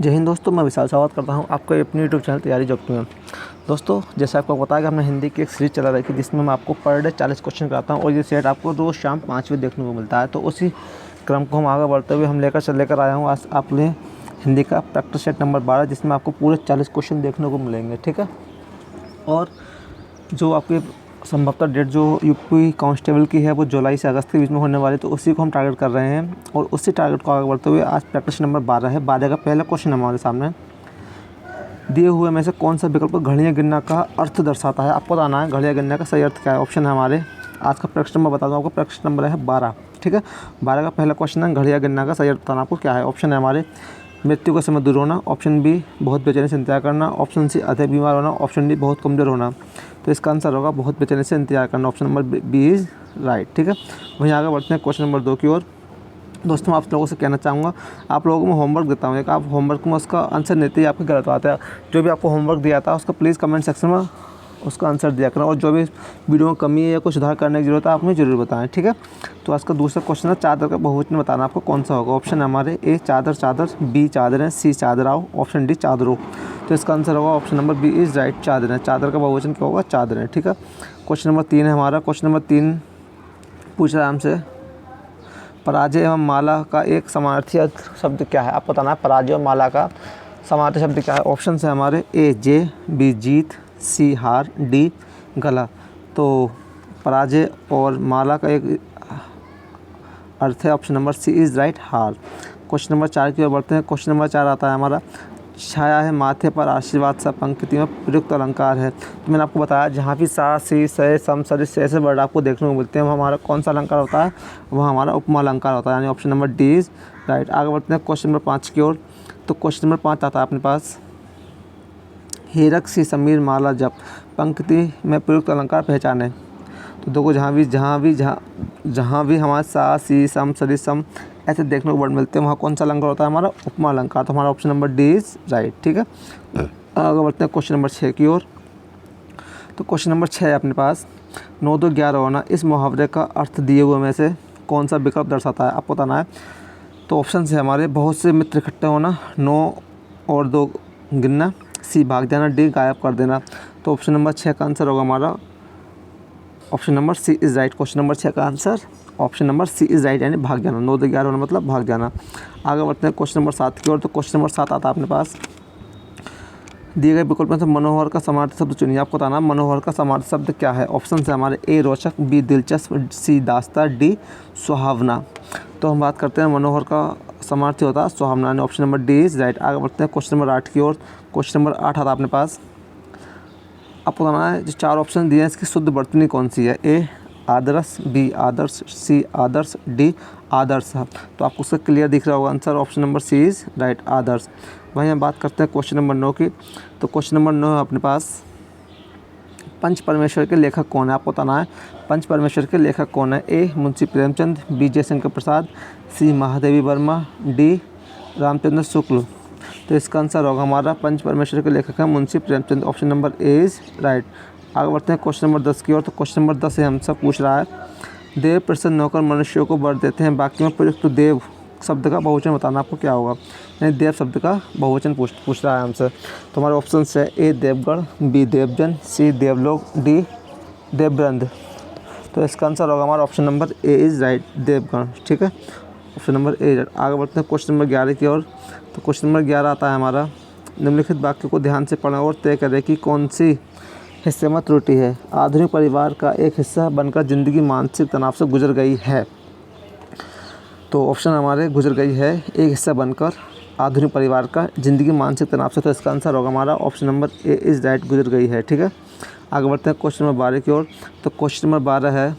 जय हिंद दोस्तों, मैं विशाल स्वागत करता हूं आपको अपनी यूट्यूब चैनल तैयारी जॉब में। दोस्तों, जैसे आपको पता है कि हमने हिंदी की एक सीरीज़ चला रही थी जिसमें मैं आपको पर डे 40 क्वेश्चन कराता हूं और ये सेट आपको रोज़ शाम 5 बजे देखने को मिलता है। तो उसी क्रम को हम आगे बढ़ते हुए हम लेकर आया हूँ आज आपके लिए हिंदी का प्रैक्टिस सेट नंबर 12, जिसमें आपको पूरे 40 क्वेश्चन देखने को मिलेंगे। ठीक है, और जो आपकी संभवतः डेट जो यूपी कांस्टेबल की है वो जुलाई से अगस्त के बीच में होने वाली, तो उसी को हम टारगेट कर रहे हैं और उसी टारगेट को आगे बढ़ते हुए आज प्रैक्टिस नंबर 12 है। 12 का पहला क्वेश्चन हमारे सामने दिए हुए में से कौन सा विकल्प घड़ियाँ गिनना का अर्थ दर्शाता है। आपको बताना है घड़ियाँ गिनने का सही अर्थ क्या है। ऑप्शन है हमारे आज का प्रैक्टिस नंबर, बता दूँ आपको, प्रैक्टिस नंबर है 12। ठीक है, 12 का पहला क्वेश्चन है घड़ियाँ गिनना का सही अर्थ बताना आपको क्या है। ऑप्शन है हमारे मृत्यु का समय दूर होना, ऑप्शन बी बहुत बेचैनी से इंतजार करना, ऑप्शन सी अधिक बीमार होना, ऑप्शन डी बहुत कमज़ोर होना। तो इसका आंसर होगा बहुत बेचैनी से इंतजार करना, option number B is right. ठीक है, वहीं आगे बढ़ते हैं क्वेश्चन नंबर 2 की ओर। दोस्तों, आप लोगों से कहना चाहूँगा, आप लोगों को मैं होमवर्क देता हूँ एक, आप होमवर्क में उसका आंसर देते ही आपके गलत आता है। जो भी आपको होमवर्क दिया था उसका प्लीज़ कमेंट सेक्शन में उसका आंसर दिया करना, और जो भी वीडियो में कमी है या कुछ सुधार करने की ज़रूरत है आप मुझे ज़रूर बताएं। ठीक है, तो आज का दूसरा क्वेश्चन है चादर का बहुवचन बताना आपको कौन सा होगा। ऑप्शन है हमारे ए चादर चादर, बी चादरें, सी चादराओ, ऑप्शन डी चादरों। तो इसका आंसर होगा option number B is right, चादरें। चादर का बहुवचन क्या होगा, चादरें। ठीक है, क्वेश्चन नंबर 3 है हमारा। क्वेश्चन नंबर 3 पूछ रहा है हमसे पराजय एवं माला का एक समानार्थी शब्द क्या है। आपको बताना है पराजय और माला का समानार्थी शब्द क्या है। ऑप्शन है हमारे ए जय, बी जीत, सी हार, डी गला। तो पराजय और माला का एक अर्थ है option number C is right, हार। क्वेश्चन नंबर 4 की ओर बढ़ते हैं। क्वेश्चन नंबर 4 आता है हमारा छाया है माथे पर आशीर्वाद सा पंक्ति में प्रयुक्त अलंकार है। तो मैंने आपको बताया जहाँ भी सा सी से सम सदृश ऐसे वर्ड आपको देखने को मिलते हैं वो हमारा कौन सा अलंकार होता है, वह हमारा उपमा अलंकार होता है, यानी option number D is right. आगे बढ़ते हैं क्वेश्चन नंबर 5 की ओर। तो क्वेश्चन नंबर 5 आता है अपने पास हीरक सी समीर माला जप पंक्ति में प्रयुक्त अलंकार पहचाने। तो देखो जहाँ भी हमारे सा सी सम सदृश सम ऐसे देखने को वर्ड मिलते हैं वहाँ कौन सा अलंकार होता है, हमारा उपमा अलंकार। तो हमारा option number D is right. ठीक है, आगे बढ़ते हैं क्वेश्चन नंबर 6 की ओर। तो क्वेश्चन नंबर 6 है अपने पास 9 2 11 होना इस मुहावरे का अर्थ दिए हुए में से कौन सा विकल्प दर्शाता है। आपको बताना है। तो ऑप्शन है हमारे बहुत से मित्र इकट्ठे होना, 9 और 2 गिनना, सी भाग जाना, डी गायब कर देना। तो ऑप्शन नंबर 6 का आंसर होगा हमारा option number C is right. Question number 6 का answer option number C is right, यानी भाग जाना। 9 2 11 होना मतलब भाग जाना। आगे बढ़ते हैं क्वेश्चन नंबर 7 की ओर। तो क्वेश्चन नंबर 7 आता है अपने पास दिए गए विकल्प में से मनोहर का समानार्थी शब्द चुनिए। आपको बताना मनोहर का समानार्थी शब्द क्या है। ऑप्शन है हमारे ए रोचक, बी दिलचस्प, सी दास्ता, डी सुहावना। तो हम बात करते हैं मनोहर का समानार्थी होता है सुहावना, यानी option number D is right. आगे बढ़ते हैं क्वेश्चन नंबर 8 की ओर। क्वेश्चन नंबर 8 आता है अपने पास। आपको बताना है जो 4 ऑप्शन दिए हैं इसकी शुद्ध वर्तनी कौन सी है। ए आदर्श, बी आदर्श, सी आदर्श, डी आदर्श। तो आपको उसका क्लियर दिख रहा होगा answer option number C is right, आदर्श। वहीं हम बात करते हैं क्वेश्चन नंबर 9 की। तो क्वेश्चन नंबर 9 है अपने पास पंच परमेश्वर के लेखक कौन है। आपको बताना है पंच परमेश्वर के लेखक कौन है। ए मुंशी प्रेमचंद, बी जयशंकर प्रसाद, सी महादेवी वर्मा, डी रामचंद्र शुक्ल। तो इसका आंसर होगा हमारा पंच परमेश्वर के लेखक है Munshi Premchand, option number A is right. आगे बढ़ते हैं क्वेश्चन नंबर 10 की ओर। तो क्वेश्चन नंबर 10 से हमसे पूछ रहा है देव प्रसन्न होकर मनुष्यों को वर देते हैं, बाकी में प्रयुक्त देव शब्द का बहुवचन बताना आपको क्या होगा, यानी देव शब्द का बहुवचन पूछ रहा है हमसे। तो हमारे ऑप्शन है ए देवगढ़, बी देवजन, सी देवलोक, डी देववृंद। तो इसका आंसर होगा हमारा option number A is right, Deogarh. ठीक है, ऑप्शन नंबर ए। आगे बढ़ते हैं क्वेश्चन नंबर 11 की ओर। तो क्वेश्चन नंबर 11 आता है हमारा निम्नलिखित वाक्य को ध्यान से पढ़ें और तय करें कि कौन सी हिस्से में त्रुटि है। आधुनिक परिवार का एक हिस्सा बनकर ज़िंदगी मानसिक तनाव से गुजर गई है। तो ऑप्शन हमारे गुजर गई है, एक हिस्सा बनकर आधुनिक परिवार का ज़िंदगी मानसिक तनाव से। तो इसका आंसर होगा हमारा option number A is right, गुजर गई है। ठीक है, आगे बढ़ते हैं क्वेश्चन नंबर 12 की ओर। तो क्वेश्चन नंबर 12 है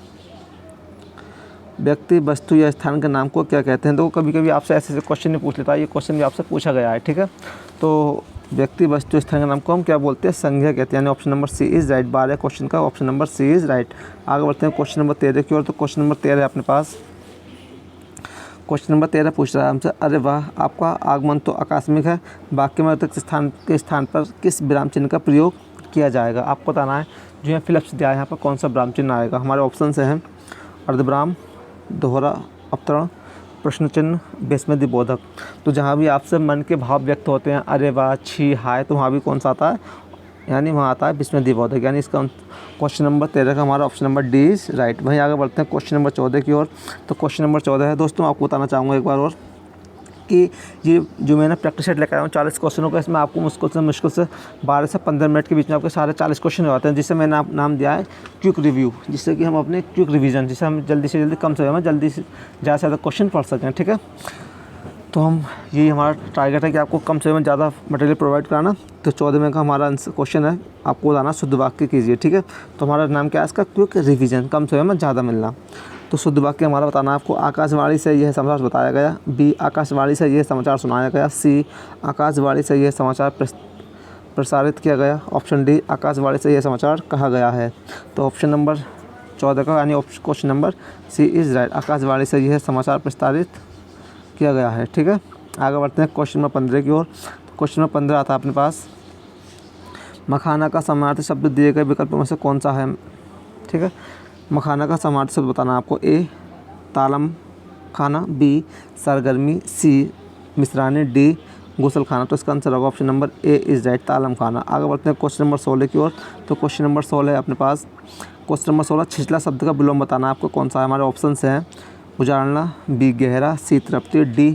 व्यक्ति वस्तु या स्थान के नाम को क्या कहते हैं। तो कभी कभी आपसे ऐसे क्वेश्चन नहीं पूछ लेता, ये क्वेश्चन भी आपसे पूछा गया है। ठीक है, तो व्यक्ति वस्तु स्थान के नाम को हम क्या बोलते हैं, संज्ञा कहते हैं, यानी option number C is right. 12 question का option number C is right. आगे बढ़ते हैं क्वेश्चन नंबर 13 की ओर। तो क्वेश्चन नंबर 13 है अपने पास। क्वेश्चन नंबर 13 पूछ रहा है हमसे अरे वाह आपका आगमन तो आकस्मिक है, वाक्य में रिक्त स्थान के स्थान पर किस विराम चिन्ह का प्रयोग किया जाएगा। आपको बताना है जो यहाँ फिलअप्स दिया है यहाँ पर कौन सा विराम चिन्ह आएगा। हमारे ऑप्शन से हैं अर्धविराम, दोहरा अवतरण, प्रश्न चिन्ह विस्मयदिबोधक। तो जहाँ भी आपसे मन के भाव व्यक्त होते हैं, अरे वाह, छी, हाय, तो वहाँ भी कौन सा आता है, यानी वहाँ आता है विस्मयदिबोधक। यानी इसका क्वेश्चन नंबर 13 का हमारा option number D is right. वहीं आगे बढ़ते हैं क्वेश्चन नंबर 14 की ओर। तो क्वेश्चन नंबर 14 है दोस्तों, आपको बताना चाहूँगा एक बार और कि ये जो मैंने प्रैक्टिस सेट लेकर आया हूँ 40 क्वेश्चनों का, इसमें आपको मुश्किल से 12 से 15 मिनट के बीच में आपके सारे 40 क्वेश्चन हो जाते हैं, जिसे मैंने नाम दिया है क्विक रिव्यू, जिससे कि हम अपने क्विक रिवीजन, जिससे हम जल्दी से जल्दी, कम समय में जल्दी से ज़्यादा से ज़्यादा क्वेश्चन पढ़ सकें। ठीक है, तो हम यही हमारा टारगेट है कि आपको कम समय में ज़्यादा मटेरियल प्रोवाइड कराना। तो 14वें का हमारा आंसर क्वेश्चन है, आपको बताना शुद्ध वाक्य कीजिए। ठीक है, तो हमारा नाम क्या है इसका, क्विक रिवीजन, कम समय में ज़्यादा मिलना। तो शुद्ध वाक्य हमारा बताना आपको, आकाशवाणी से यह समाचार बताया गया, बी आकाशवाणी से यह समाचार सुनाया गया, सी आकाशवाणी से यह समाचार प्रसारित किया गया, ऑप्शन डी आकाशवाणी से यह समाचार कहा गया है। तो ऑप्शन नंबर 14 का यानी question number C is right, Akashvani से यह समाचार प्रसारित किया गया है। ठीक है, आगे बढ़ते हैं क्वेश्चन नंबर 15 की ओर। क्वेश्चन नंबर 15 आता है अपने पास, मखाना का समानार्थी शब्द दिए गए विकल्पों में से कौन सा है। ठीक है, मखाना का समानार्थी शब्द बताना आपको, ए तालम खाना, बी सरगर्मी, सी मिश्रानी, डी गुसल खाना। तो इसका आंसर होगा option number A is right, तालम खाना। आगे बढ़ते हैं क्वेश्चन नंबर 16 की ओर। तो क्वेश्चन नंबर 16 है अपने पास, क्वेश्चन नंबर 16, छिछला शब्द का विलोम बताना आपको कौन सा है। हमारे ऑप्शन हैं उजाड़ना, बी गहरा, सी तृप्ति, डी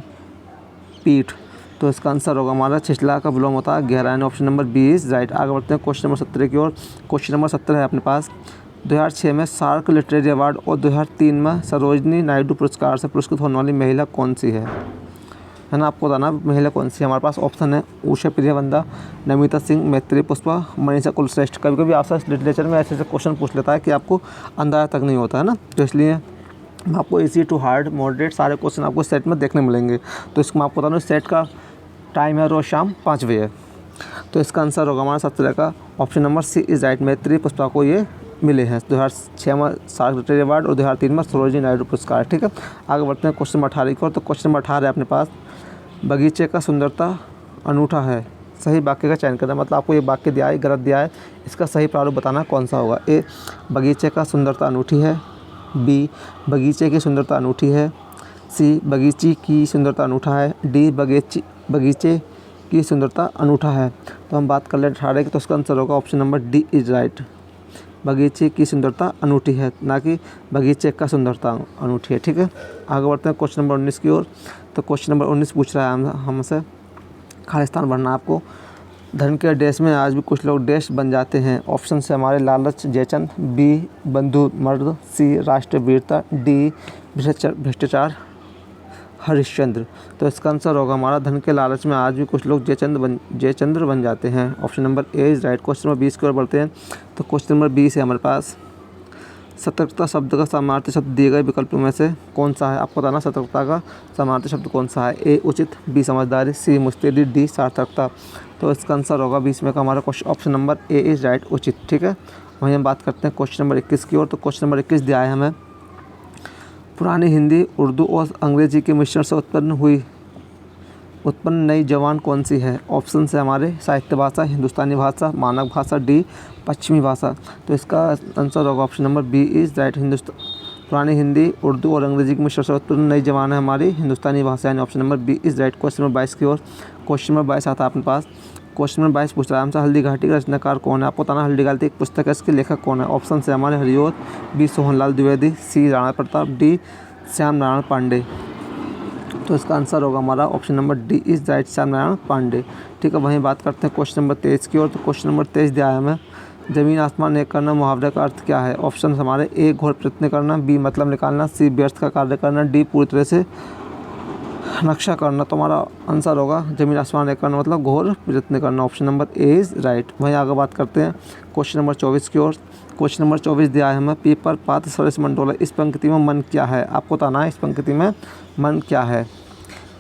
पीठ। तो इसका आंसर होगा हमारा छिछला का विलोम होता है गहरा, यानी option number B is right. आगे बढ़ते हैं क्वेश्चन नंबर 17 की ओर। क्वेश्चन नंबर 17 है अपने पास, 2006 में सार्क लिटरेरी अवार्ड और 2003 में सरोजनी नायडू पुरस्कार से पुरस्कृत होने वाली महिला कौन सी है ना, आपको बताना महिला कौन सी है। हमारे पास ऑप्शन है उषा प्रियवंदा, नमिता सिंह, मैत्री पुष्पा, मनीषा कुलश्रेष्ठ। कभी कभी आपसे लिटरेचर में ऐसे ऐसे क्वेश्चन पूछ लेता है कि आपको अंदाजा तक नहीं होता है ना, तो इसलिए आपको इजी टू हार्ड मॉडरेट सारे क्वेश्चन आपको सेट में देखने मिलेंगे। तो इसको मैं आपको बता दूँ, सेट का टाइम है रोज़ शाम 5 बजे। तो इसका आंसर होगा हमारा 17 का option number C is right, Maitreyi Pushpa को ये मिले हैं 2006 में सार्क लिटरेरी अवार्ड और 2003 में सरोजिनी नायडू पुरस्कार। ठीक है, आगे बढ़ते हैं क्वेश्चन नंबर 18 की ओर। तो क्वेश्चन नंबर 18 है अपने पास, बगीचे का सुंदरता अनूठा है, सही वाक्य का चयन करना। मतलब आपको ये वाक्य दिया है, गलत दिया है, इसका सही प्रारूप बताना कौन सा होगा। ए बगीचे का सुंदरता अनूठी है, बी बगीचे की सुंदरता अनूठी है, सी बगीचे की सुंदरता अनूठा है, डी बगीचे की सुंदरता अनूठा है। तो हम बात कर ले 18 की, तो उसका आंसर होगा option number D is right, बगीचे की सुंदरता अनूठी है, ना कि बगीचे का सुंदरता अनूठी है। ठीक है, आगे बढ़ते हैं क्वेश्चन नंबर 19 की ओर। तो क्वेश्चन नंबर 19 पूछ रहा है हमसे, खालिस्तान बनना आपको, धन के डैश में आज भी कुछ लोग डैश बन जाते हैं। ऑप्शन से हमारे लालच जयचंद, बी बंधु मर्द, सी राष्ट्रीय वीरता, डी भ्रष्टाचार हरिश्चंद्र। तो इसका आंसर होगा हमारा, धन के लालच में आज भी कुछ लोग जयचंद्र बन जाते हैं। Option number A is right. Question number 20 की ओर बढ़ते हैं। तो क्वेश्चन नंबर 20 है हमारे पास, सतर्कता शब्द का समानार्थी शब्द दिए गए विकल्पों में से कौन सा है। आपको बताना सतर्कता का समानार्थी शब्द कौन सा है। ए उचित, बी समझदारी, सी मुस्तैदी, डी सार्थकता। तो इसका आंसर होगा 20 में का हमारा question option number A is right, उचित। ठीक है, वहीं हम बात करते हैं क्वेश्चन नंबर 21 की ओर। तो क्वेश्चन नंबर 21 दिया है हमें, पुरानी हिंदी, उर्दू और अंग्रेजी के मिश्रण से उत्पन्न नई जबान कौन सी है। ऑप्शन से हमारे साहित्य भाषा, हिंदुस्तानी भाषा, मानक भाषा, डी पश्चिमी भाषा। तो इसका आंसर होगा option number B is right, पुरानी हिंदी, उर्दू और अंग्रेजी के मिश्रण से उत्पन्न नई जबान है हमारी हिंदुस्तानी भाषा, यानी option number B is right. Question number 22 की ओर। क्वेश्चन नंबर 22 आता है अपने पास। क्वेश्चन नंबर 22 पूछ रहा है हमसे, हल्दी घाटी का रचनाकार कौन है। आपको बताना हल्दी घाटी एक पुस्तक है, इसके लेखक कौन है। ऑप्शन से हमारे Hariaudh, B Sohanlal Dwivedi, C Rana Pratap, D Shyam Narayan Pandey. तो इसका आंसर होगा हमारा option number D is right, Shyam Narayan Pandey. ठीक है, वहीं बात करते हैं क्वेश्चन नंबर 23 की ओर। तो क्वेश्चन नंबर 23 दिया है हमें, ज़मीन आसमान एक करना मुहावरे का अर्थ क्या है। ऑप्शन हमारे ए घोर प्रयत्न करना, बी मतलब निकालना, सी व्यर्थ का कार्य करना, डी पूरी तरह से नक्शा करना। तो हमारा आंसर होगा ज़मीन आसमान एक करना मतलब घोर प्रयत्न करना, option number A is right. वहीं आगे बात करते हैं क्वेश्चन नंबर 24 की ओर। क्वेश्चन नंबर 24 दिया है हमें, पीपर पात्र सरिस मंडोला, इस पंक्ति में मन क्या है। आपको बताना है इस पंक्ति में मन क्या है।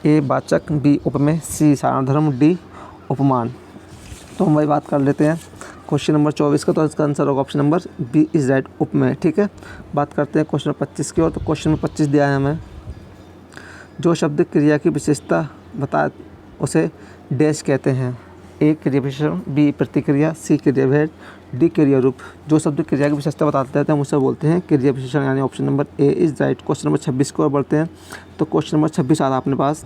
ए वाचक, बी उपमेय, सी सारधर्म, डी उपमान। तो हम वही बात कर लेते हैं क्वेश्चन नंबर 24 का। तो इसका आंसर होगा option number B is right, उपमेय। ठीक है, बात करते हैं क्वेश्चन नंबर 25 की ओर। तो क्वेश्चन नंबर 25 दिया है हमें, जो शब्द क्रिया की विशेषता बता उसे डैश कहते हैं। ए क्रिया विशेषण, बी प्रतिक्रिया, सी क्रियाभेद, डी क्रिया रूप। जो शब्द क्रिया की विशेषता बताते हैं हम उसे बोलते हैं क्रिया विशेषण, यानी option number A is right. Question number 26 को और बढ़ते हैं। तो क्वेश्चन नंबर 26 आता है अपने पास,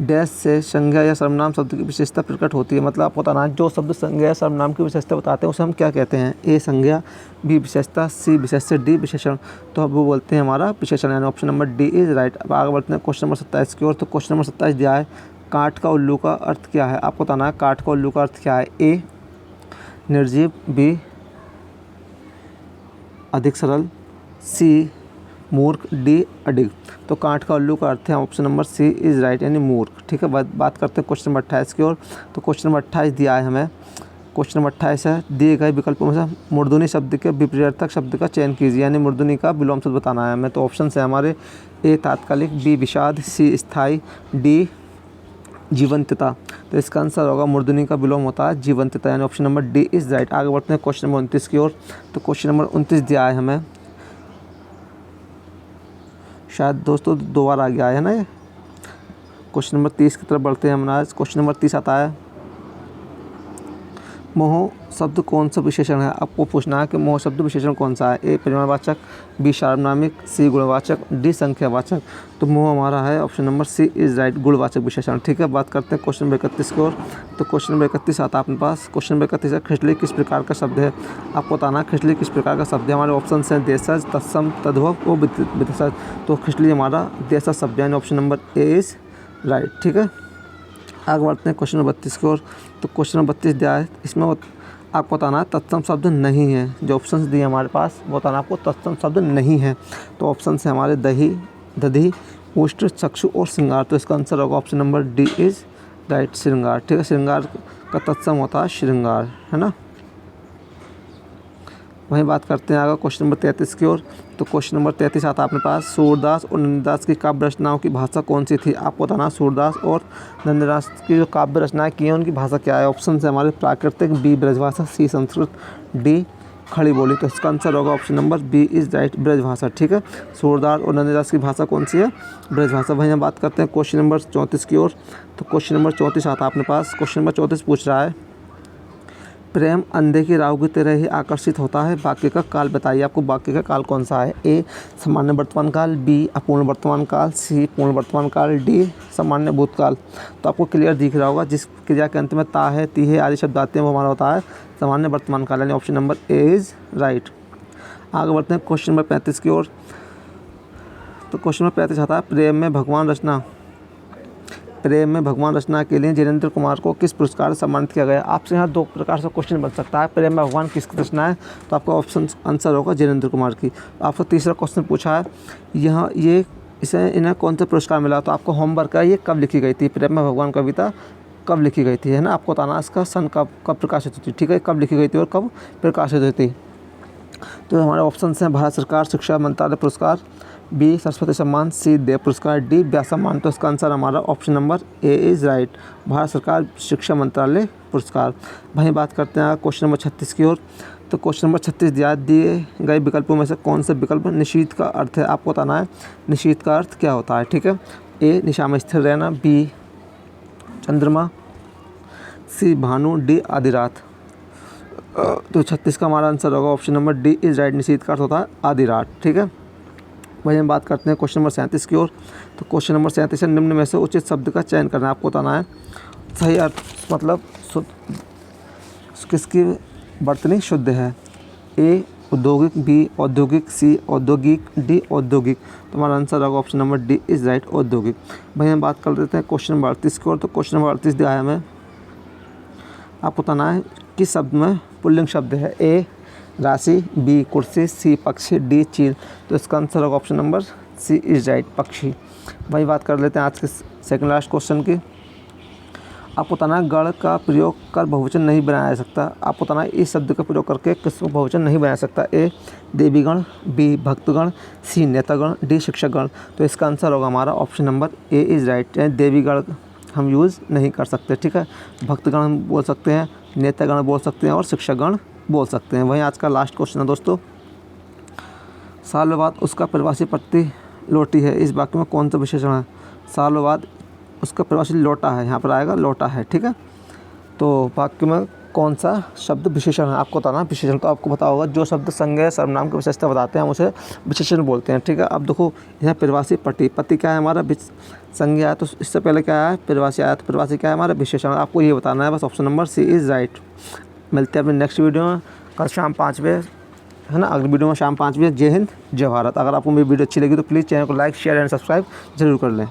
डैश से संज्ञा या सर्वनाम शब्द की विशेषता प्रकट होती है। मतलब आपको बताना है जो शब्द संज्ञा या सर्वनाम की विशेषता बताते हैं उसे हम क्या कहते हैं। ए संज्ञा, बी विशेषता, सी विशेष्य, डी विशेषण। तो अब वो बोलते हैं हमारा विशेषण, यानी option number D is right. अब आगे बढ़ते हैं क्वेश्चन नंबर 27 की ओर। तो क्वेश्चन नंबर 27 दिया है, काठ का उल्लू का अर्थ क्या है। आपको बताना है काठ का उल्लू का अर्थ क्या है। ए निर्जीव, बी अधिक सरल, सी मूर्ख, डी अडिग। तो काठ का उल्लू का अर्थ है option number C is right, यानी मूर्ख। ठीक है, बात करते हैं क्वेश्चन नंबर 28 की ओर। तो क्वेश्चन नंबर 28 दिया है हमें, क्वेश्चन नंबर 28 है, दिए गए विकल्पों में से मूर्धनी शब्द के विपरीतार्थक शब्द का चयन कीजिए, यानी मूर्धनी का विलोम शब्द बताना है हमें। तो ऑप्शन है हमारे, ए तात्कालिक, बी विषाद, सी स्थायी, डी जीवंतता। तो इसका आंसर होगा मूर्धनी का विलोम होता है जीवंतता, यानी option number D is right. आगे बढ़ते हैं क्वेश्चन नंबर 29 की ओर। तो क्वेश्चन नंबर 29 दिया है हमें, शायद दोस्तों दो बार आ गया है ना ये। क्वेश्चन नंबर 30 की तरफ बढ़ते हैं हम आज। क्वेश्चन नंबर 30 आता है, मोह शब्द कौन सा विशेषण है। आपको पूछना है कि मोह शब्द विशेषण कौन सा है। ए परिमाणवाचक, बी सार्वनामिक, सी गुणवाचक, डी संख्यावाचक। तो मोह हमारा है option number C is right, गुणवाचक विशेषण। ठीक है, बात करते हैं क्वेश्चन नंबर 31 की ओर। तो क्वेश्चन नंबर 31 आता है अपने पास। क्वेश्चन नंबर 31 है, खिचड़ी किस प्रकार का शब्द है। आपको बताना खिचड़ी किस प्रकार का शब्द है। हमारे ऑप्शन हैं देशज, तत्सम, तद्भव और विदेशज। तो खिचड़ी हमारा देशज शब्द है, यानी option number A is right. ठीक है, आगे बढ़ते हैं क्वेश्चन नंबर 32 की ओर। तो क्वेश्चन नंबर 32 दिया है, इसमें आपको बताना है तत्सम शब्द नहीं है। जो ऑप्शंस दिए हमारे पास वो बताना आपको तत्सम शब्द नहीं है। तो ऑप्शन है हमारे दही, दधी, उष्ट, चक्षु और श्रृंगार। तो इसका आंसर होगा option number D is right, श्रृंगार। ठीक है, श्रृंगार का तत्सम होता है श्रृंगार, है ना। वहीं बात करते हैं आगे क्वेश्चन नंबर 33 की ओर। तो क्वेश्चन नंबर 33 आता है अपने पास, सूरदास और नंददास की काव्य रचनाओं की भाषा कौन सी थी। आपको बताना सूरदास और नंददास की जो काव्य रचनाएं की हैं उनकी भाषा क्या है। ऑप्शन है हमारे प्राकृतिक, B Brajbhasha, C Sanskrit, D Khari Boli. तो इसका आंसर होगा option number B is right, Brajbhasha. ठीक है, सूरदास और नंददास की भाषा कौन सी है, ब्रजभाषा। वहीं हम बात करते हैं क्वेश्चन नंबर 34 की ओर। तो क्वेश्चन नंबर 34 आता है अपने पास। क्वेश्चन नंबर 34 पूछ रहा है, प्रेम अंधे की राह की तरह ही आकर्षित होता है, वाक्य का काल बताइए। आपको वाक्य का काल कौन सा है। ए सामान्य वर्तमान काल, बी अपूर्ण वर्तमान काल, सी पूर्ण वर्तमान काल, डी सामान्य भूतकाल। तो आपको क्लियर दिख रहा होगा, जिस क्रिया के अंत में ता है, ती है आदि शब्द आते हैं वो हमारा होता है सामान्य वर्तमान काल, यानी option number A is right. आगे बढ़ते हैं क्वेश्चन नंबर 35 की ओर। तो क्वेश्चन नंबर 35 आता है, प्रेम में भगवान रचना के लिए जितेंद्र कुमार को किस पुरस्कार से सम्मानित किया गया। आपसे यहाँ दो प्रकार से क्वेश्चन बन सकता है, प्रेम में भगवान किसकी रचना है। तो आपका ऑप्शन आंसर होगा जितेंद्र कुमार की। आपको तीसरा क्वेश्चन पूछा है, इन्हें कौन सा पुरस्कार मिला। तो आपको होमवर्क है, ये कब लिखी गई थी, प्रेम में भगवान कविता कब लिखी गई थी, है ना। आपको बताना इसका सन कब प्रकाशित हुई थी। ठीक है, कब लिखी गई थी और कब प्रकाशित हुई थी। तो हमारे ऑप्शन हैं भारत सरकार शिक्षा मंत्रालय पुरस्कार, बी सरस्वती सम्मान, सी देव पुरस्कार, डी व्यास सम्मान। तो इसका आंसर हमारा option number A is right, Bharat सरकार शिक्षा मंत्रालय पुरस्कार। वहीं बात करते हैं क्वेश्चन नंबर 36 की ओर। तो क्वेश्चन नंबर 36 दिए गए विकल्पों में से कौन सा विकल्प निशीथ का अर्थ है। आपको बताना है निशीथ का अर्थ क्या होता है। ठीक है, ए निशा में स्थिर रहना, बी चंद्रमा, सी भानु, डी आधी रात। तो 36 का हमारा आंसर होगा option number D is right, निशीथ का अर्थ होता है आधी रात। ठीक है, वही हम बात करते हैं क्वेश्चन नंबर 37 की ओर। तो क्वेश्चन नंबर 37 निम्न में से उचित शब्द का चयन करना है। आपको बताना है सही अर्थ मतलब किसकी बर्तनी शुद्ध है। ए औद्योगिक, बी औद्योगिक, सी औद्योगिक, डी औद्योगिक। तो हमारा आंसर होगा option number D is right, औद्योगिक। भाई हम बात कर लेते हैं क्वेश्चन नंबर 38 की ओर। तो क्वेश्चन नंबर 38 दिया है हमें, आपको बताना है किस शब्द में पुल्लिंग शब्द है। ए राशि, बी कुर्सी, सी पक्षी, डी चील। तो इसका आंसर होगा option number C is right, पक्षी। वही बात कर लेते हैं आज के सेकंड लास्ट क्वेश्चन की। आपको बताना है गण का प्रयोग कर बहुवचन नहीं बनाया जा सकता। आपको बताना है इस शब्द का प्रयोग करके किसको बहुवचन नहीं बनाया सकता। ए देवीगण, बी भक्तगण, सी नेतागण, डी शिक्षकगण। तो इसका आंसर होगा हमारा option number A is right, देवीगण हम यूज़ नहीं कर सकते। ठीक है, भक्तगण हम बोल सकते हैं, नेतागण बोल सकते हैं और शिक्षकगण बोल सकते हैं। वहीं आज का लास्ट क्वेश्चन है दोस्तों, सालों बाद उसका प्रवासी पति लौटी है, इस वाक्य में कौन सा विशेषण है। सालों बाद उसका प्रवासी लोटा है, यहाँ पर आएगा लोटा है, ठीक है। तो वाक्य में कौन सा शब्द विशेषण है आपको बताना। विशेषण तो आपको पता होगा, जो शब्द संज्ञा या सर्वनाम की विशेषता बताते हैं हम उसे विशेषण बोलते हैं, ठीक है। अब देखो यहाँ प्रवासी पति, पति क्या है हमारा संज्ञा है, तो इससे पहले क्या आया प्रवासी आया, तो प्रवासी क्या है हमारा विशेषण। आपको ये बताना है बस, option number C is right. मिलते हैं अपने नेक्स्ट वीडियो में कल शाम 5 बजे, है ना। अगली वीडियो में शाम 5 बजे। जय हिंद, जय भारत। अगर आपको मेरी वीडियो अच्छी लगी तो प्लीज़ चैनल को लाइक, शेयर एंड सब्सक्राइब जरूर कर लें।